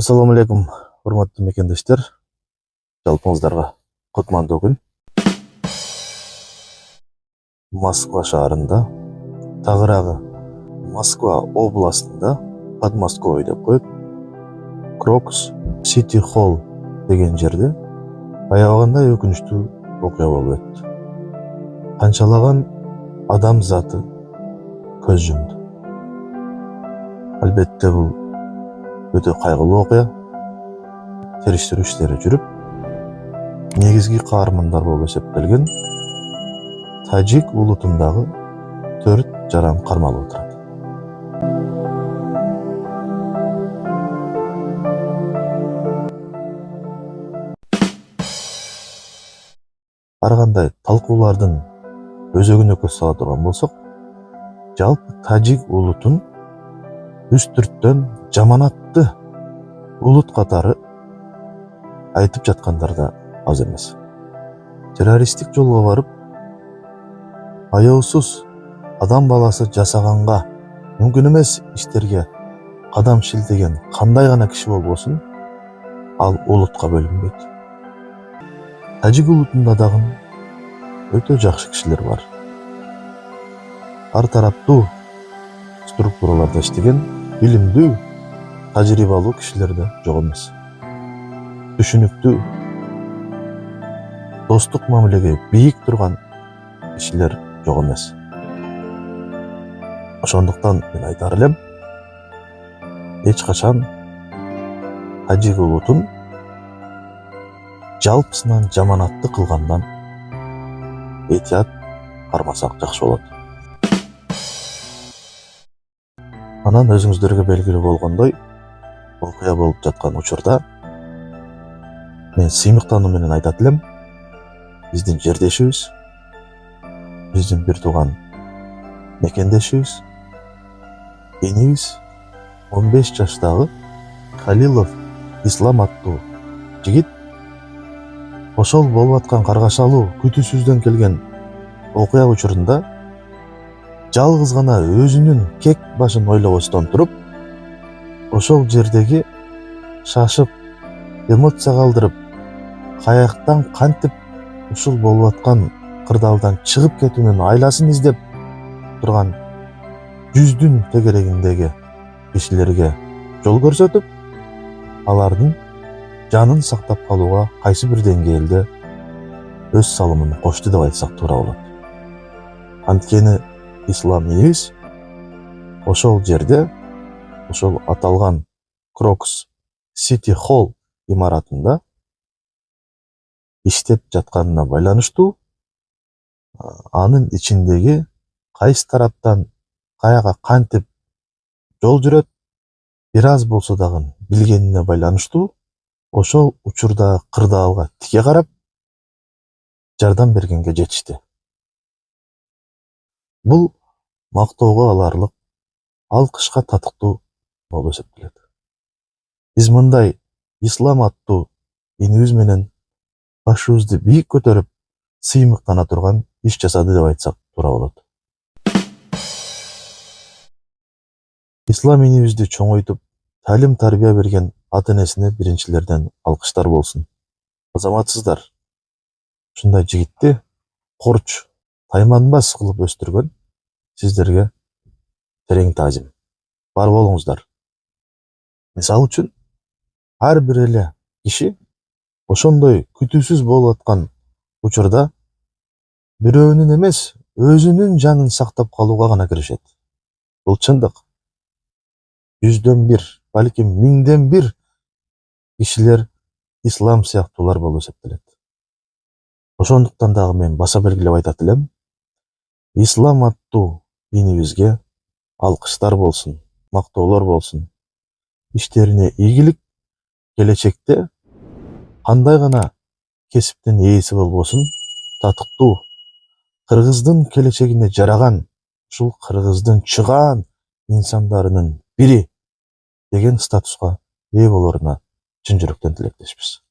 Ассаламу алейкум, урматтуу мекендештер. Жалпыңыздарга кутмандуу күн. Москва шаарында, тагыраагы Москва областында, Подмосковье деп коет, Крокус Сити Холл деген жерде аябагандай өкүнүчтүү окуя болуп өттү. Канчалаган адам заты көз жумду. Албетте бул өтө кайгылуу окуя. Териштирүү иштери жүрүп, негизги каармандар болуп эсептелген тажик улутундагы 4 жаран кармалып отурат. Ар кандай талкуулардын өзөгүнө көз сала турган болсок, жалпы тажик улутун үстүрттөн жаманатты улут катары айтып жаткандар да аз эмес. Террористтик жолго барып, аяусуз адам баласы жасаганга мүмкүн эмес иштерге кадам шилтеген кандай гана киши болбосун, ал улутка бөлүнбөйт. Тажик улутунда дагы өтө жакшы кишилер бар. Ар тараптуу структураларда иштеген, билимдүү, тажрыйбалуу кишилер да жок эмес. Түшүнүктүү, достук мамилеге бийик турган кишилер жок эмес. Ошондуктан мен айтар элем, эч качан тажик улутун жалпысынан жаманатты кылгандан этият кармасак жакшы болот. Анан өзүңүздөргө белгилүү болгондой, окуя болуп жаткан учурда мен сыймыктануу менен айтат элем, биздин жердешибиз, биздин бир тууган мекендешибиз, энибиз 15 жаштагы Халилов Ислам аттуу жигит ошол болуп аткан каргашалуу күтүүсүздөн келген окуя учурунда жалгыз гана өзүнүн кек башын ойлобостон туруп, ошол жердеги шашып, эмоция калтырып, каяктан кантип ушул болуп аткан кырдаалдан чыгып кетүүнүн айласын издеп турган жүздүн тегерегиндеги кишилерге жол көрсөтүп, алардын жанын сактап калууга кайсы бир деңгээлде өз салымын кошту деп айтсак туура болот. Анткени Ислам энибиз ошол жерде, ошол аталган Крокус Сити Холл имаратында иштеп жатканына байланыштуу, анын ичиндеги кайсы тараптан каяга кантип жол жүрөт, бир аз болсо дагы билгенине байланыштуу, ошол учурда кырдаалга тике карап жардам бергенге жетишти. Бул мактоого аларлык, алкышка татыктуу болуп эсептелет. Биз мындай Ислам аттуу энибиз менен башыбызды бийик көтөрүп, сыймыктана турган иш жасады деп айтсак туура болот. Ислам энибизди чоңойтуп, талим тарбия берген ата-энесине биринчилерден алкыштар болсун. Азаматсыздар, ушундай жигитти корч, тайманбас кылып өстүргөн сиздерге терең таазим. Бар болуңуздар. Мисалы үчүн, ар бир эле киши ошондой күтүүсүз болуп аткан учурда бирөөнүн эмес, өзүнүн жанын сактап калууга гана киришет. Бул чындык. 100дөн 1, балким 1000ден 1 кишилер ислам сыяктуулар болуп эсептелет. Ошондуктан дагы мен баса белгилеп айтат элем, Ислам аттуу энибизге алкыштар болсун, мактоолор болсун. Иштерине ийгилик, келечекте кандай гана кесиптин ээси болбосун, татыктуу, кыргыздын келечегине жараган, ушул кыргыздын чыгаан инсандарынын бири деген статуска ээ болоруна чын жүрөктөн тилектешпиз.